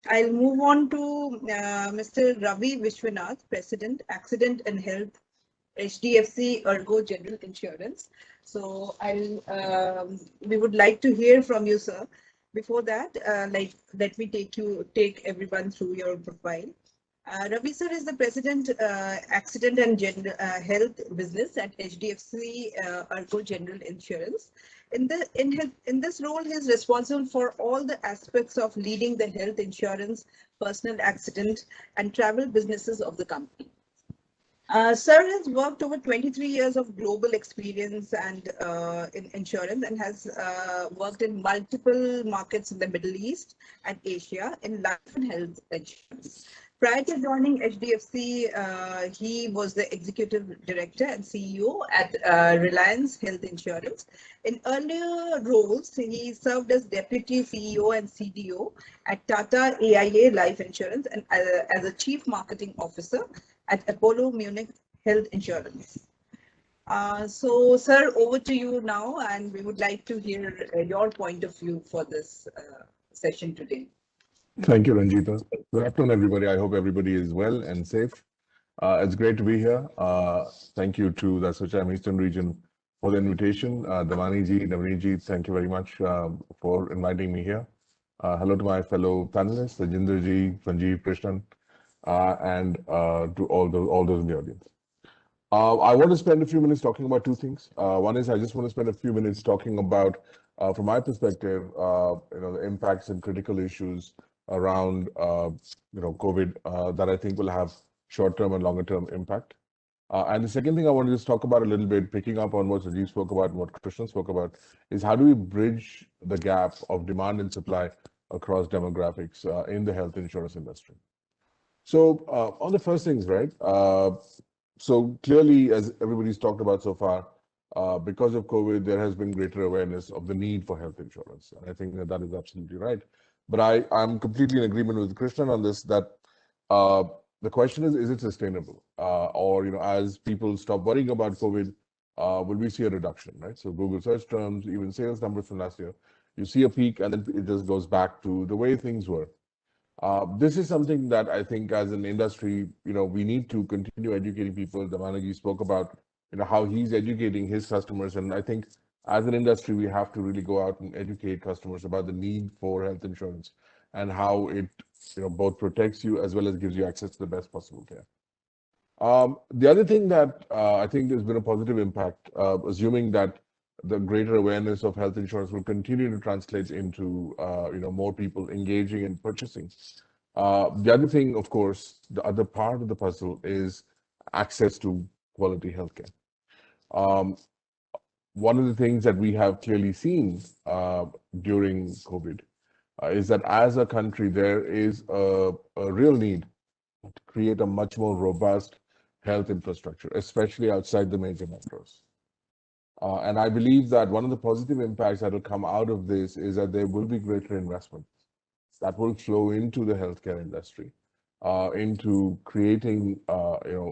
I'll move on to Mr. Ravi Vishwanath, President, Accident and Health, HDFC ERGO General Insurance. So we would like to hear from you, sir. Before that, let me take everyone through your profile. Ravi sir is the President, Accident and Health Business at HDFC ERGO General Insurance. In this role, he is responsible for all the aspects of leading the health insurance, personal accident, and travel businesses of the company. Sir has worked over 23 years of global experience and in insurance, and has worked in multiple markets in the Middle East and Asia in life and health insurance. Prior to joining HDFC, he was the executive director and CEO at Reliance Health Insurance. In earlier roles, he served as deputy CEO and CDO at Tata AIA Life Insurance, and as a chief marketing officer at Apollo Munich Health Insurance. So, sir, over to you now, and we would like to hear your point of view for this session today. Thank you, Ranjita. Good afternoon, everybody. I hope everybody is well and safe. It's great to be here. Thank you to the ASSOCHAM Eastern Region for the invitation. Damani ji, Navneet ji, thank you very much for inviting me here. Hello to my fellow panelists, Jinder ji, Sanjeev, Krishnan, and to all those in the audience. I want to spend a few minutes talking about two things. One is I just want to spend a few minutes talking about, from my perspective, the impacts and critical issues around COVID that I think will have short-term and longer-term impact. And the second thing I want to just talk about a little bit, picking up on what Sanjeev spoke about and what Krishnan spoke about, is how do we bridge the gap of demand and supply across demographics in the health insurance industry. So on the first things, right? So clearly, as everybody's talked about so far, because of COVID, there has been greater awareness of the need for health insurance. And I think that is absolutely right. But I'm completely in agreement with Krishnan on this, that the question is it sustainable? Or, as people stop worrying about COVID, will we see a reduction, right? So Google search terms, even sales numbers from last year, you see a peak and then it just goes back to the way things were. This is something that I think as an industry, we need to continue educating people. Damanaji spoke about, how he's educating his customers. And I think as an industry, we have to really go out and educate customers about the need for health insurance and how it, both protects you as well as gives you access to the best possible care. The other thing that I think has been a positive impact, assuming that the greater awareness of health insurance will continue to translate into more people engaging and purchasing. The other thing, of course, the other part of the puzzle is access to quality healthcare. One of the things that we have clearly seen during COVID is that as a country, there is a real need to create a much more robust health infrastructure, especially outside the major metros. And I believe that one of the positive impacts that will come out of this is that there will be greater investment that will flow into the healthcare industry, into creating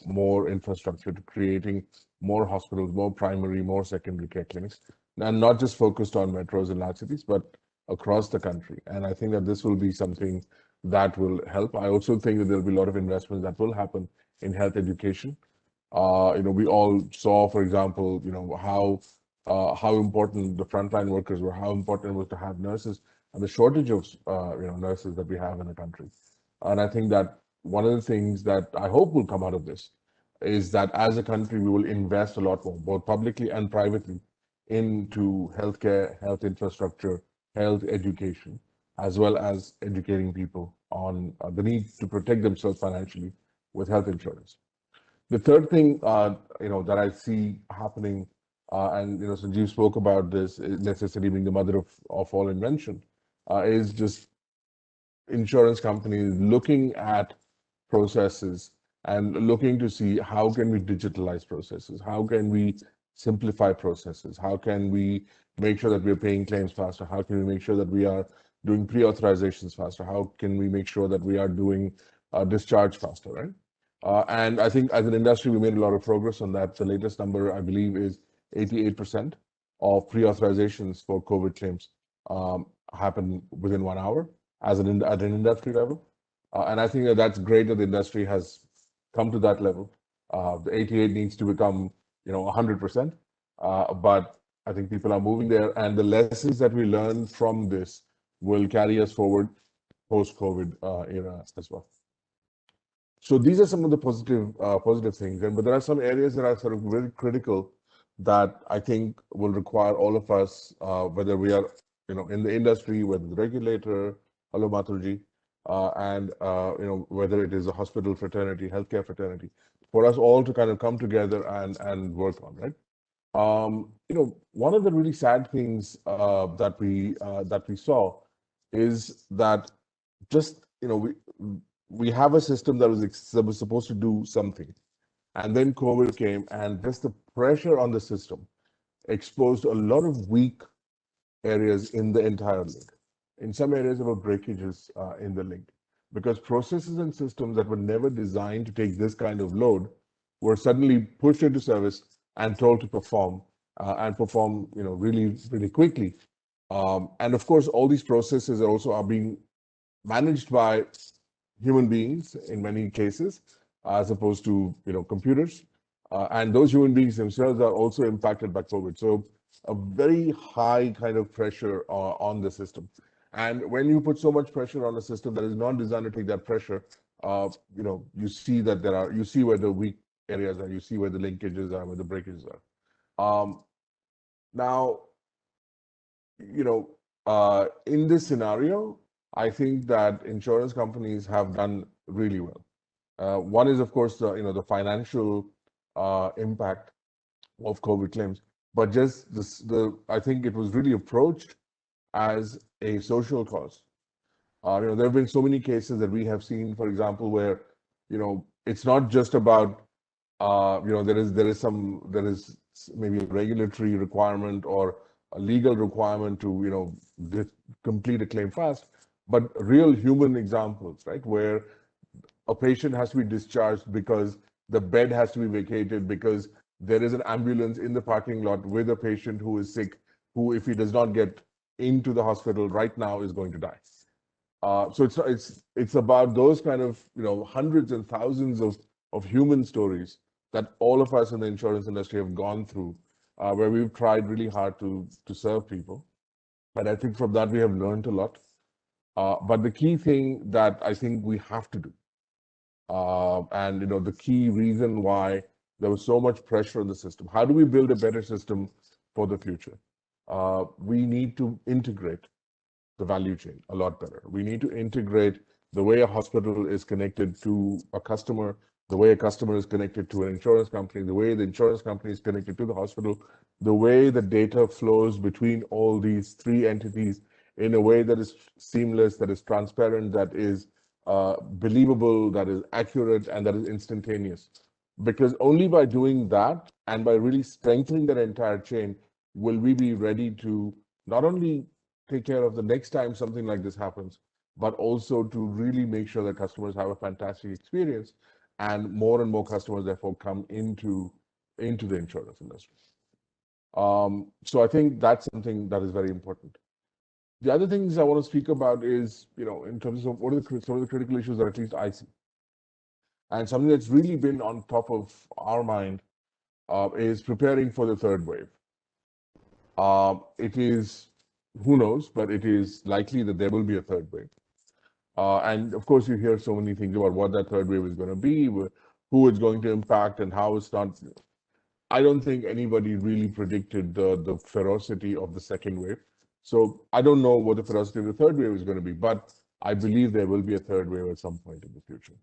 more infrastructure, to creating more hospitals, more primary, more secondary care clinics, and not just focused on metros and large cities, but across the country. And I think that this will be something that will help. I also think that there will be a lot of investments that will happen in health education. We all saw, for example, how important the frontline workers were, how important it was to have nurses, and the shortage of nurses that we have in the country. And I think that one of the things that I hope will come out of this is that as a country, we will invest a lot more, both publicly and privately, into healthcare, health infrastructure, health education, as well as educating people on the need to protect themselves financially with health insurance. The third thing, that I see happening, and Sanjeev spoke about this, necessity being the mother of all invention, is just insurance companies looking at processes and looking to see how can we digitalize processes, how can we simplify processes, how can we make sure that we're paying claims faster, how can we make sure that we are doing pre-authorizations faster, how can we make sure that we are doing discharge faster, right? And I think as an industry, we made a lot of progress on that. The latest number, I believe, is 88% of pre-authorizations for COVID claims happen within 1 hour. at an industry level. And I think that that's great that the industry has come to that level. The 88 needs to become, 100%. But I think people are moving there, and the lessons that we learn from this will carry us forward post-COVID era as well. So these are some of the positive things, but there are some areas that are sort of very critical that I think will require all of us, whether we are, in the industry, whether the regulator, hello Mathurji, and whether it is a hospital fraternity, healthcare fraternity, for us all to kind of come together and work on, right? One of the really sad things that we saw is that just we have a system that was supposed to do something, and then COVID came, and just the pressure on the system exposed a lot of weak areas in the entire link. In some areas, there were breakages in the link because processes and systems that were never designed to take this kind of load were suddenly pushed into service and told to perform and perform, really, really quickly. And of course, all these processes also are being managed by human beings in many cases, as opposed to computers. And those human beings themselves are also impacted by COVID. So a very high kind of pressure on the system. And when you put so much pressure on a system that is not designed to take that pressure, you see that you see where the weak areas are, you see where the linkages are, where the breakages are. Now, in this scenario, I think that insurance companies have done really well. One is, of course, the financial impact of COVID claims, but just I think it was really approached as a social cause. There have been so many cases that we have seen, for example, where it's not just about there is maybe a regulatory requirement or a legal requirement to complete a claim fast, but real human examples, right, where a patient has to be discharged because the bed has to be vacated because there is an ambulance in the parking lot with a patient who is sick, who, if he does not get into the hospital right now, is going to die. So it's about those kind of hundreds and thousands of human stories that all of us in the insurance industry have gone through, where we've tried really hard to serve people. And I think from that we have learned a lot. But the key thing that I think we have to do, and the key reason why there was so much pressure on the system, how do we build a better system for the future? We need to integrate the value chain a lot better. We need to integrate the way a hospital is connected to a customer, the way a customer is connected to an insurance company, the way the insurance company is connected to the hospital, the way the data flows between all these three entities in a way that is seamless, that is transparent, that is believable, that is accurate, and that is instantaneous. Because only by doing that and by really strengthening that entire chain will we be ready to not only take care of the next time something like this happens, but also to really make sure that customers have a fantastic experience and more customers therefore come into the insurance industry. So I think that's something that is very important. The other things I want to speak about is, in terms of what are some of the critical issues that at least I see. And something that's really been on top of our mind is preparing for the third wave. It is, who knows, but it is likely that there will be a third wave. And of course, you hear so many things about what that third wave is going to be, who it's going to impact, and how it's not. I don't think anybody really predicted the ferocity of the second wave. So I don't know what the ferocity of the third wave is going to be, but I believe there will be a third wave at some point in the future.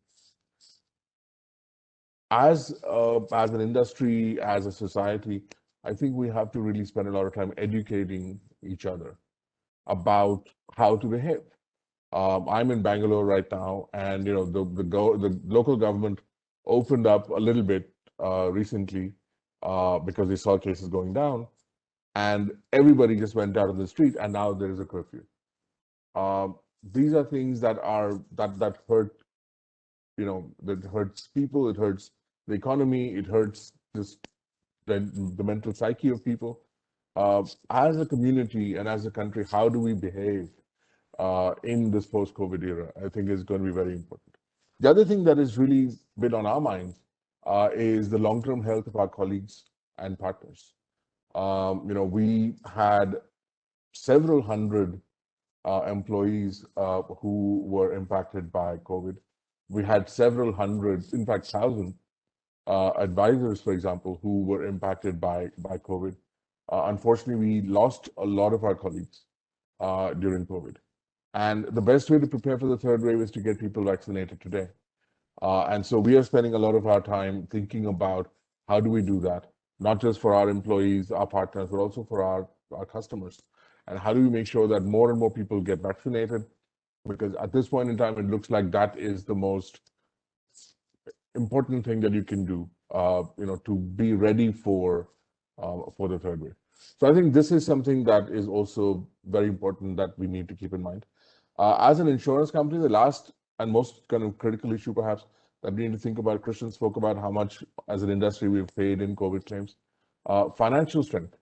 As an industry, as a society, I think we have to really spend a lot of time educating each other about how to behave. I'm in Bangalore right now, and the local government opened up a little bit recently because they saw cases going down, and everybody just went out on the street, and now there is a curfew. These are things that hurt, that hurts people, it hurts the economy, it hurts the mental psyche of people. As a community and as a country, how do we behave in this post-COVID era, I think is going to be very important. The other thing that has really been on our minds is the long-term health of our colleagues and partners. We had several hundred employees who were impacted by COVID. We had several hundred, in fact, thousand advisors, for example, who were impacted by COVID. Unfortunately, we lost a lot of our colleagues during COVID. And the best way to prepare for the third wave is to get people vaccinated today. And so we are spending a lot of our time thinking about how do we do that, not just for our employees, our partners, but also for our customers. And how do we make sure that more and more people get vaccinated? Because at this point in time, it looks like that is the most important thing that you can do, to be ready for the third wave. So I think this is something that is also very important that we need to keep in mind. As an insurance company, the last and most kind of critical issue perhaps that we need to think about, Christian spoke about how much as an industry we've paid in COVID claims. Financial strength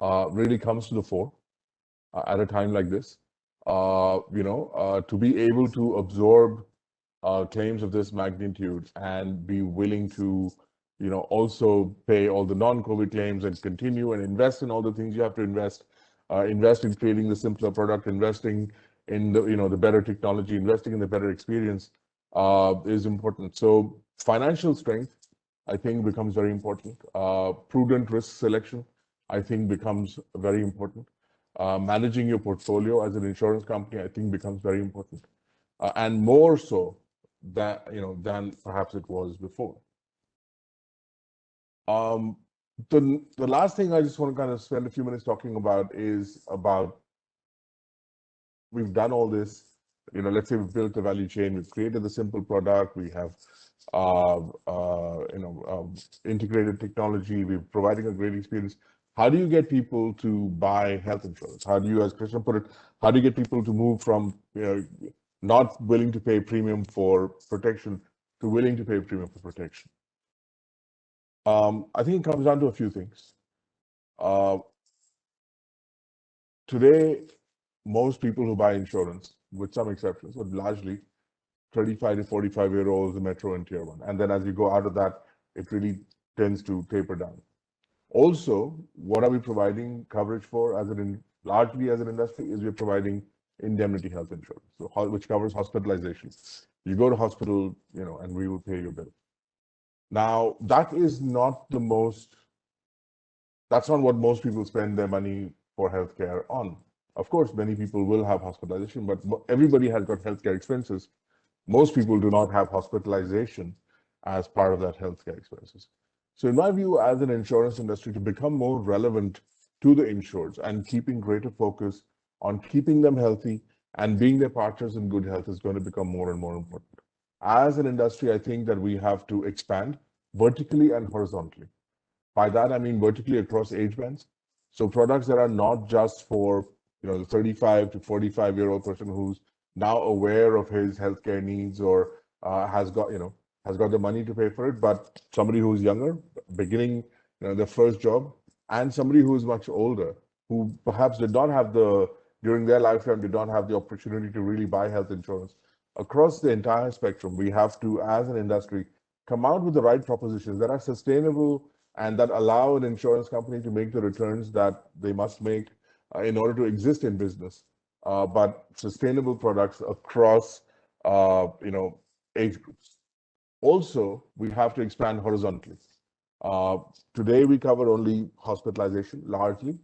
really comes to the fore at a time like this. To be able to absorb claims of this magnitude and be willing to, also pay all the non-COVID claims and continue and invest in all the things you have to invest, invest in creating the simpler product, investing in the better technology, investing in the better experience is important. So financial strength, I think, becomes very important. Prudent risk selection, I think, becomes very important. Managing your portfolio as an insurance company, I think, becomes very important, and more so than perhaps it was before. The last thing I just want to kind of spend a few minutes talking about is about we've done all this. Let's say we've built the value chain, we've created the simple product, we have integrated technology, we're providing a great experience. How do you get people to buy health insurance? How do you, as Krishna put it, how do you get people to move from not willing to pay premium for protection to willing to pay premium for protection? I think it comes down to a few things. Today, most people who buy insurance, with some exceptions, but largely 35 to 45-year-olds, the metro and tier one. And then as you go out of that, it really tends to taper down. Also, what are we providing coverage for largely as an industry is we're providing indemnity health insurance, so which covers hospitalization. You go to hospital, and we will pay your bill. Now, that's not what most people spend their money for healthcare on. Of course, many people will have hospitalization, but everybody has got healthcare expenses. Most people do not have hospitalization as part of that healthcare expenses. So in my view, as an insurance industry, to become more relevant to the insureds and keeping greater focus on keeping them healthy and being their partners in good health is going to become more and more important. As an industry, I think that we have to expand vertically and horizontally. By that, I mean vertically across age bands. So products that are not just for the 35 to 45-year-old person who's now aware of his healthcare needs or has got the money to pay for it, but somebody who's younger, beginning their first job, and somebody who's much older, who perhaps during their lifetime, did not have the opportunity to really buy health insurance. Across the entire spectrum, we have to, as an industry, come out with the right propositions that are sustainable and that allow an insurance company to make the returns that they must make in order to exist in business, but sustainable products across age groups. Also, we have to expand horizontally. Today, we cover only hospitalization largely.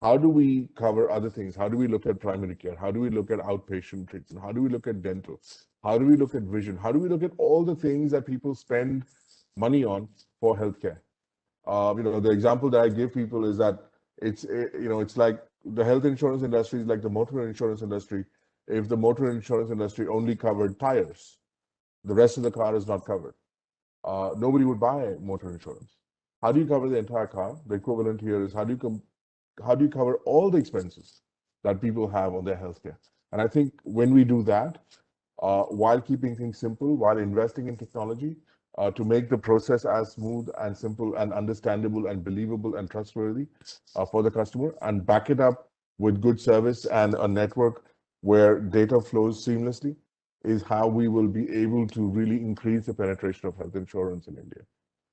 How do we cover other things? How do we look at primary care? How do we look at outpatient treatment? How do we look at dental? How do we look at vision? How do we look at all the things that people spend money on for healthcare? The example that I give people is that it's like the health insurance industry is like the motor insurance industry. If the motor insurance industry only covered tires, the rest of the car is not covered. Nobody would buy motor insurance. How do you cover the entire car? The equivalent here is how do you cover all the expenses that people have on their healthcare? And I think when we do that, while keeping things simple, while investing in technology to make the process as smooth and simple and understandable and believable and trustworthy for the customer, and back it up with good service and a network where data flows seamlessly, is how we will be able to really increase the penetration of health insurance in India.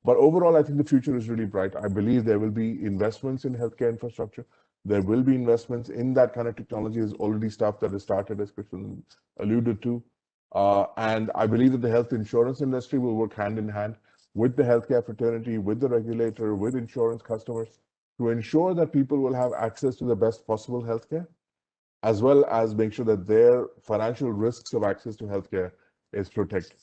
But overall, I think the future is really bright. I believe there will be investments in healthcare infrastructure. There will be investments in that kind of technology. There's already stuff that has started, as Krishnan alluded to. And I believe that the health insurance industry will work hand in hand with the healthcare fraternity, with the regulator, with insurance customers to ensure that people will have access to the best possible healthcare, as well as make sure that their financial risks of access to healthcare is protected.